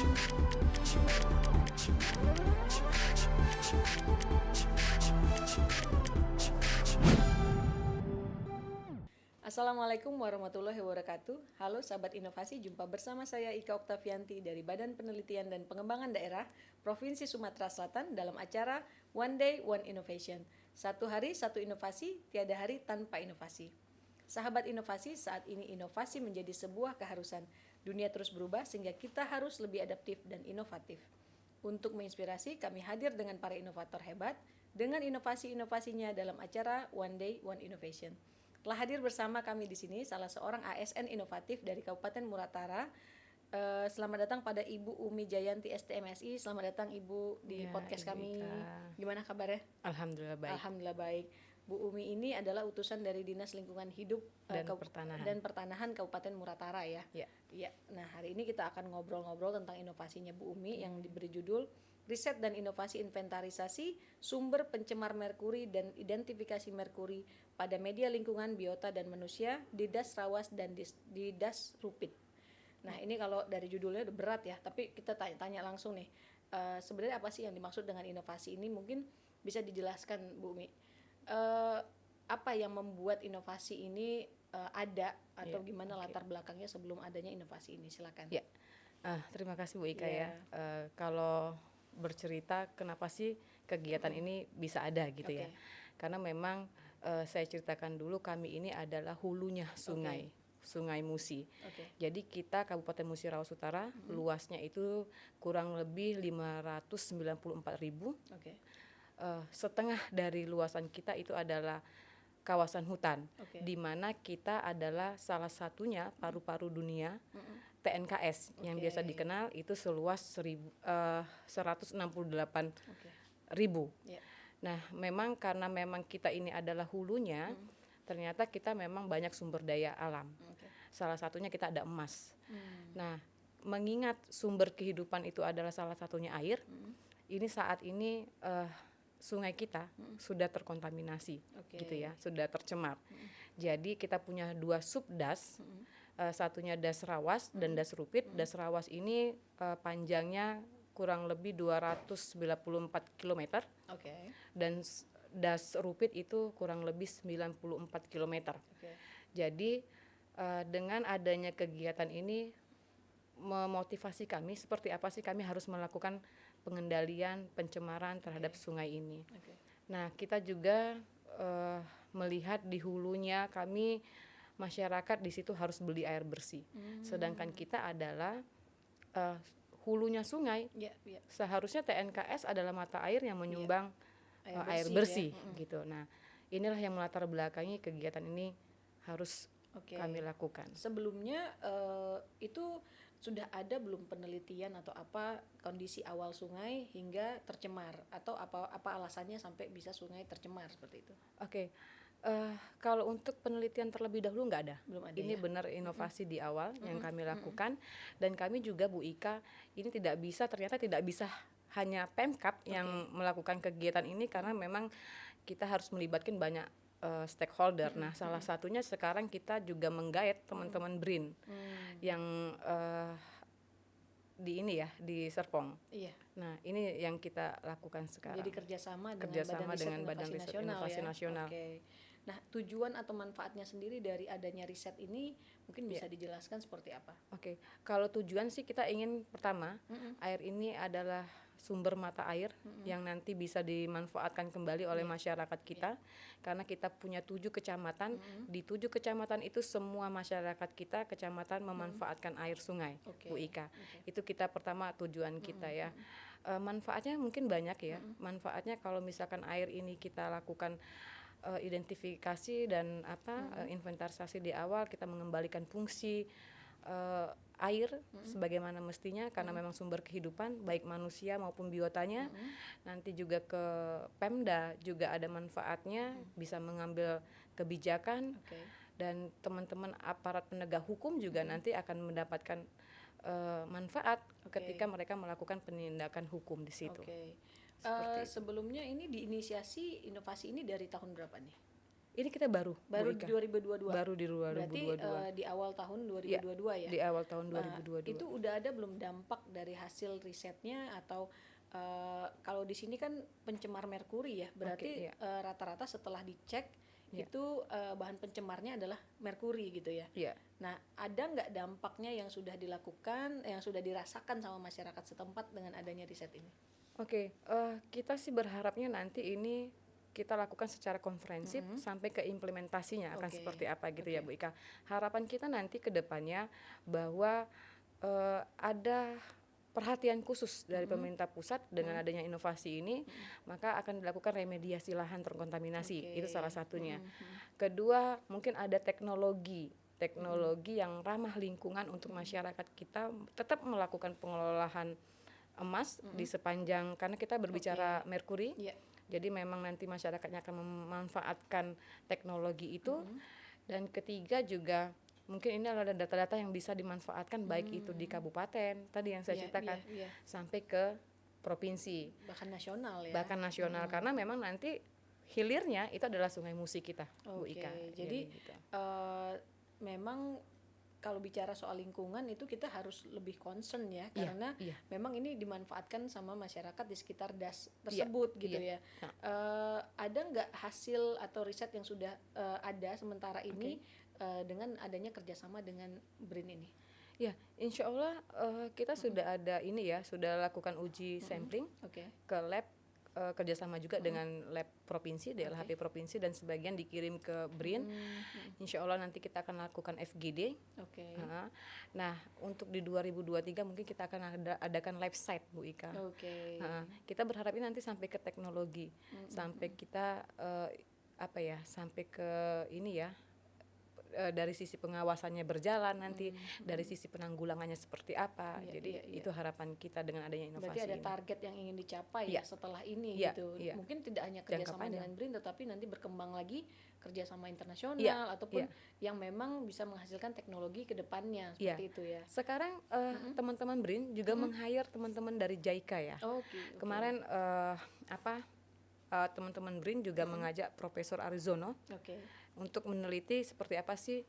Assalamualaikum warahmatullahi wabarakatuh. Halo sahabat inovasi, jumpa bersama saya Ika Oktavianti dari Badan Penelitian dan Pengembangan Daerah Provinsi Sumatera Selatan dalam acara One Day One Innovation. Satu hari satu inovasi, tiada hari tanpa inovasi. Sahabat inovasi, saat ini inovasi menjadi sebuah keharusan. Dunia terus berubah sehingga kita harus lebih adaptif dan inovatif. Untuk menginspirasi, kami hadir dengan para inovator hebat dengan inovasi-inovasinya dalam acara One Day One Innovation. Telah hadir bersama kami di sini salah seorang ASN inovatif dari Kabupaten Muratara. Selamat datang pada Ibu Umi Jayanti STMSI. Selamat datang Ibu di podcast Ibu kami. Ika. Gimana kabarnya? Alhamdulillah baik. Alhamdulillah baik. Bu Umi ini adalah utusan dari Dinas Lingkungan Hidup dan Pertanahan Kabupaten Muratara ya. Ya. Nah, hari ini kita akan ngobrol-ngobrol tentang inovasinya Bu Umi yang diberi judul Riset dan Inovasi Inventarisasi Sumber Pencemar Merkuri dan Identifikasi Merkuri pada Media Lingkungan, Biota dan Manusia di Das Rawas dan di Das Rupit. Nah, ini kalau dari judulnya udah berat ya, tapi kita tanya langsung nih. Sebenarnya apa sih yang dimaksud dengan inovasi ini? Mungkin bisa dijelaskan Bu Umi. Apa yang membuat inovasi ini ada atau gimana latar belakangnya sebelum adanya inovasi ini? Silakan. Terima kasih Bu Ika ya. Kalau bercerita kenapa sih kegiatan ini bisa ada gitu ya? Karena memang saya ceritakan dulu, kami ini adalah hulunya Sungai Musi. Jadi kita Kabupaten Musi Rawas Utara, luasnya itu kurang lebih 594.000. Setengah dari luasan kita itu adalah kawasan hutan, di mana kita adalah salah satunya paru-paru dunia TNKS yang biasa dikenal itu seluas 168.000. Nah, memang karena memang kita ini adalah hulunya, ternyata kita memang banyak sumber daya alam. Salah satunya kita ada emas. Nah, mengingat sumber kehidupan itu adalah salah satunya air, ini saat ini sungai kita sudah terkontaminasi, gitu ya, sudah tercemar. Jadi kita punya dua subdas, satunya Das Rawas dan Das Rupit. Das Rawas ini panjangnya kurang lebih 294 km, dan Das Rupit itu kurang lebih 94 km. Jadi dengan adanya kegiatan ini memotivasi kami seperti apa sih kami harus melakukan pengendalian pencemaran terhadap sungai ini. Nah, kita juga melihat di hulunya kami masyarakat di situ harus beli air bersih. Sedangkan kita adalah hulunya sungai. Seharusnya TNKS adalah mata air yang menyumbang air bersih gitu. Nah, inilah yang melatar belakangi kegiatan ini harus kami lakukan. Sebelumnya itu sudah ada belum penelitian atau apa kondisi awal sungai hingga tercemar, atau apa alasannya sampai bisa sungai tercemar seperti itu? Kalau untuk penelitian terlebih dahulu nggak ada. Belum ada. Ini benar inovasi di awal yang kami lakukan, dan kami juga Bu Ika ini ternyata tidak bisa hanya Pemkab yang melakukan kegiatan ini, karena memang kita harus melibatkan banyak stakeholder. Nah, salah satunya sekarang kita juga menggait teman-teman BRIN yang di Serpong. Nah, ini yang kita lakukan sekarang. Jadi kerjasama dengan Badan Riset Inovasi Nasional. Nah, tujuan atau manfaatnya sendiri dari adanya riset ini mungkin bisa dijelaskan seperti apa? Kalau tujuan sih kita ingin pertama, air ini adalah sumber mata air yang nanti bisa dimanfaatkan kembali oleh masyarakat kita, karena kita punya 7 kecamatan. Di 7 kecamatan itu semua masyarakat kita kecamatan memanfaatkan air sungai, Bu Ika. Itu kita pertama tujuan kita ya. Manfaatnya mungkin banyak ya. Manfaatnya kalau misalkan air ini kita lakukan identifikasi dan inventarisasi di awal, kita mengembalikan fungsi air sebagaimana mestinya, karena memang sumber kehidupan baik manusia maupun biotanya. Nanti juga ke Pemda juga ada manfaatnya, bisa mengambil kebijakan, dan teman-teman aparat penegak hukum juga nanti akan mendapatkan manfaat ketika mereka melakukan penindakan hukum di situ. Sebelumnya ini diinisiasi inovasi ini dari tahun berapa nih? Ini kita baru Baru Bu di Ika. 2022. Baru di 2022. Berarti di awal tahun 2022 ya. Di awal tahun Nah, 2022. itu udah ada belum dampak dari hasil risetnya atau kalau di sini kan pencemar merkuri ya, berarti rata-rata setelah dicek itu bahan pencemarnya adalah merkuri gitu ya. Iya. Nah, ada nggak dampaknya yang sudah dilakukan, yang sudah dirasakan sama masyarakat setempat dengan adanya riset ini? Oke, kita sih berharapnya nanti ini kita lakukan secara komprehensif sampai ke implementasinya akan seperti apa gitu ya Bu Ika. Harapan kita nanti ke depannya bahwa ada perhatian khusus dari pemerintah pusat dengan adanya inovasi ini, maka akan dilakukan remediasi lahan terkontaminasi. Itu salah satunya. Kedua, mungkin ada teknologi yang ramah lingkungan untuk masyarakat kita tetap melakukan pengelolaan emas di sepanjang, karena kita berbicara merkuri. Jadi memang nanti masyarakatnya akan memanfaatkan teknologi itu. Dan ketiga juga mungkin ini adalah data-data yang bisa dimanfaatkan baik itu di kabupaten tadi yang saya ceritakan sampai ke provinsi, bahkan nasional ya. Bahkan nasional karena memang nanti hilirnya itu adalah Sungai Musi kita, Bu Ika. Jadi gitu. Memang kalau bicara soal lingkungan itu kita harus lebih concern ya, karena memang ini dimanfaatkan sama masyarakat di sekitar das tersebut gitu ya. Ada nggak hasil atau riset yang sudah ada sementara ini dengan adanya kerjasama dengan BRIN ini? Ya, insya Allah kita sudah ada ini ya, sudah lakukan uji sampling ke lab, kerjasama juga dengan lab provinsi, DLHP provinsi, dan sebagian dikirim ke BRIN. Insya Allah nanti kita akan lakukan FGD. Nah, untuk di 2023 mungkin kita akan adakan live site Bu Ika. Kita berharap ini nanti sampai ke teknologi, sampai kita sampai ke ini ya. Dari sisi pengawasannya berjalan nanti, dari sisi penanggulangannya seperti apa. Jadi itu harapan kita dengan adanya inovasi. Berarti ada target yang ingin dicapai ya setelah ini gitu. Mungkin tidak hanya kerjasama dengan BRIN, tetapi nanti berkembang lagi kerjasama internasional ataupun yang memang bisa menghasilkan teknologi ke depannya seperti itu ya. Sekarang teman-teman BRIN juga meng-hire teman-teman dari JICA ya. Kemarin teman-teman BRIN juga mengajak Profesor Arizono untuk meneliti seperti apa sih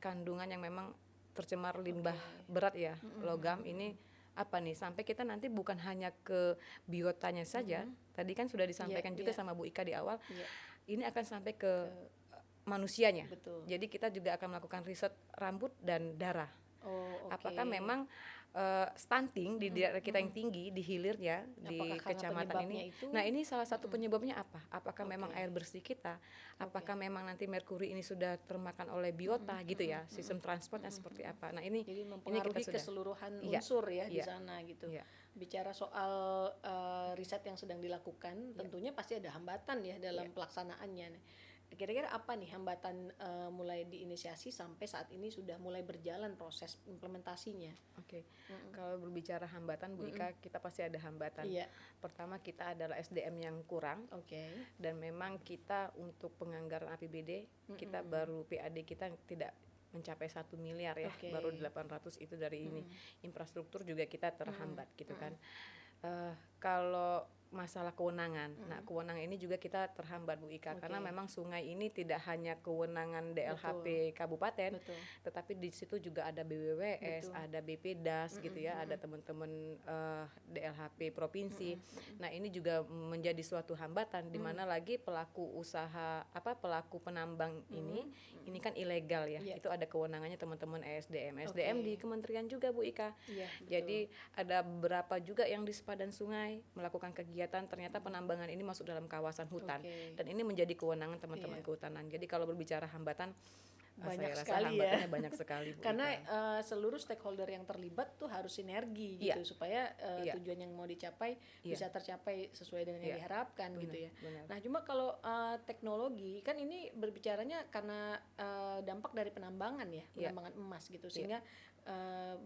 kandungan yang memang tercemar limbah berat ya, logam ini apa nih, sampai kita nanti bukan hanya ke biotanya saja, tadi kan sudah disampaikan juga sama Bu Ika di awal, ini akan sampai ke manusianya. Jadi kita juga akan melakukan riset rambut dan darah. Apakah memang stunting di daerah kita yang tinggi, di hilirnya, di kecamatan ini. Nah, ini salah satu penyebabnya apa? Apakah memang air bersih kita? Apakah memang nanti merkuri ini sudah termakan oleh biota gitu ya? Sistem transportnya seperti apa? Nah, ini jadi mempengaruhi keseluruhan unsur ya di sana gitu. Bicara soal riset yang sedang dilakukan, tentunya pasti ada hambatan ya dalam pelaksanaannya. Kira-kira apa nih hambatan mulai diinisiasi sampai saat ini sudah mulai berjalan proses implementasinya? Kalau berbicara hambatan Bu Ika, kita pasti ada hambatan. Pertama, kita adalah SDM yang kurang. Dan memang kita untuk penganggaran APBD, kita baru PAD kita tidak mencapai 1 miliar ya, baru 800 itu dari ini. Infrastruktur juga kita terhambat gitu kan. Kalau masalah kewenangan, nah kewenangan ini juga kita terhambat Bu Ika, karena memang sungai ini tidak hanya kewenangan DLHP kabupaten, tetapi di situ juga ada BWWS, ada BPDAS gitu ya, ada teman-teman DLHP provinsi. Nah, ini juga menjadi suatu hambatan di mana lagi pelaku usaha pelaku penambang ini kan ilegal ya. Itu ada kewenangannya teman-teman SDM di kementerian juga Bu Ika. Jadi ada beberapa juga yang di sepadan sungai melakukan kegiatan, ternyata penambangan ini masuk dalam kawasan hutan dan ini menjadi kewenangan teman-teman kehutanan. Jadi kalau berbicara hambatan, banyak saya sekali rasa hambatannya banyak sekali Bu karena Ika. Seluruh stakeholder yang terlibat tuh harus sinergi gitu supaya tujuan yang mau dicapai bisa tercapai sesuai dengan yang diharapkan gitu ya. Nah, cuma kalau teknologi kan ini berbicaranya karena dampak dari penambangan ya, penambangan emas gitu, sehingga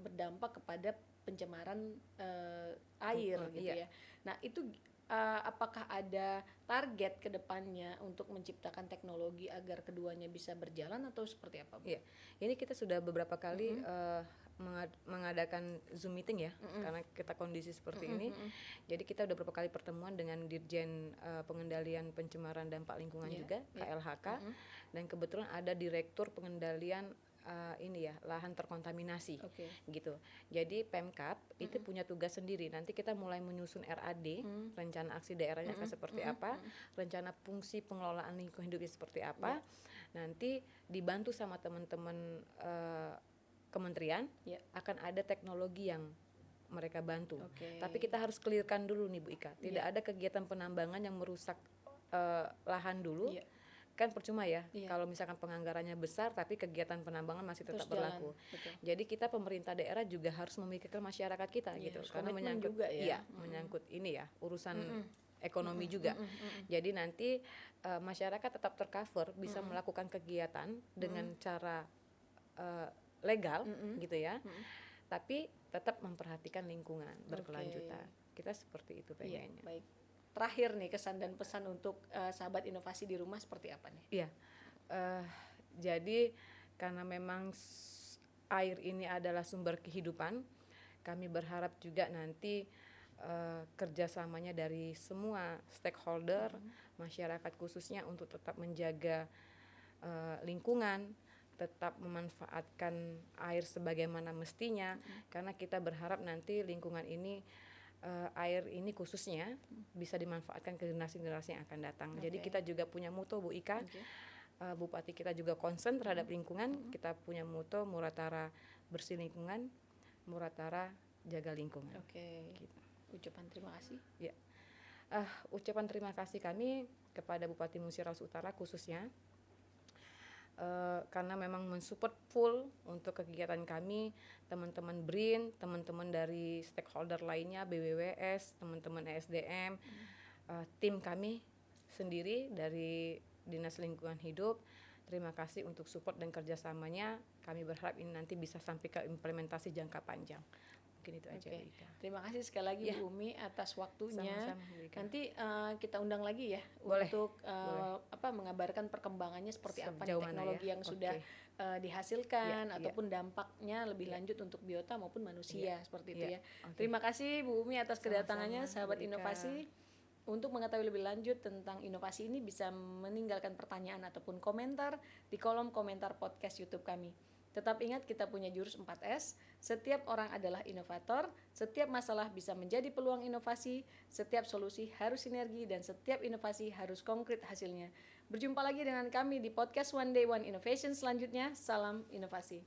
berdampak kepada pencemaran air gitu ya. Nah, itu apakah ada target ke depannya untuk menciptakan teknologi agar keduanya bisa berjalan atau seperti apa Bu? Ini kita sudah beberapa kali mengadakan Zoom meeting ya, karena kita kondisi seperti ini. Jadi kita udah beberapa kali pertemuan dengan Dirjen Pengendalian Pencemaran Dampak Lingkungan juga, KLHK, dan kebetulan ada Direktur Pengendalian lahan terkontaminasi, gitu. Jadi Pemkab itu punya tugas sendiri. Nanti kita mulai menyusun RAD, rencana aksi daerahnya akan seperti apa, rencana fungsi pengelolaan lingkungan hidupnya seperti apa. Nanti dibantu sama teman-teman kementerian, akan ada teknologi yang mereka bantu. Tapi kita harus clearkan dulu nih Bu Ika, tidak ada kegiatan penambangan yang merusak lahan dulu. Kan percuma ya, kalau misalkan penganggarannya besar tapi kegiatan penambangan masih tetap berlaku. Jadi kita pemerintah daerah juga harus memikirkan masyarakat kita gitu, karena menyangkut juga menyangkut ini ya urusan ekonomi juga. Jadi nanti masyarakat tetap tercover, bisa melakukan kegiatan dengan cara legal gitu ya, tapi tetap memperhatikan lingkungan berkelanjutan. Kita seperti itu pengennya. Baik. Terakhir nih, kesan dan pesan untuk sahabat inovasi di rumah seperti apa nih? Iya, jadi karena memang air ini adalah sumber kehidupan, kami berharap juga nanti kerjasamanya dari semua stakeholder, masyarakat khususnya untuk tetap menjaga lingkungan, tetap memanfaatkan air sebagaimana mestinya, karena kita berharap nanti lingkungan ini, air ini khususnya bisa dimanfaatkan ke generasi-generasi yang akan datang. Jadi kita juga punya moto Bu Ika, Bupati kita juga concern terhadap lingkungan. Kita punya moto Muratara bersih lingkungan, Muratara jaga lingkungan. Gitu. Ucapan terima kasih. Ya, ucapan terima kasih kami kepada Bupati Musiraus Utara khususnya, karena memang mensupport full untuk kegiatan kami, teman-teman BRIN, teman-teman dari stakeholder lainnya, BWWS, teman-teman ESDM, tim kami sendiri dari Dinas Lingkungan Hidup. Terima kasih untuk support dan kerjasamanya. Kami berharap ini nanti bisa sampai ke implementasi jangka panjang. Mungkin itu aja. Terima kasih sekali lagi Bu Umi atas waktunya. Sama-sama, nanti kita undang lagi ya. Boleh. Untuk mengabarkan perkembangannya seperti apa teknologi yang sudah dihasilkan ataupun dampaknya lebih lanjut untuk biota maupun manusia seperti itu ya. Terima kasih Bu Umi atas kedatangannya. Sahabat inovasi, untuk mengetahui lebih lanjut tentang inovasi ini bisa meninggalkan pertanyaan ataupun komentar di kolom komentar podcast YouTube kami. Tetap ingat, kita punya jurus 4S. Setiap orang adalah inovator, setiap masalah bisa menjadi peluang inovasi, setiap solusi harus sinergi, dan setiap inovasi harus konkret hasilnya. Berjumpa lagi dengan kami di podcast One Day One Innovation selanjutnya. Salam inovasi.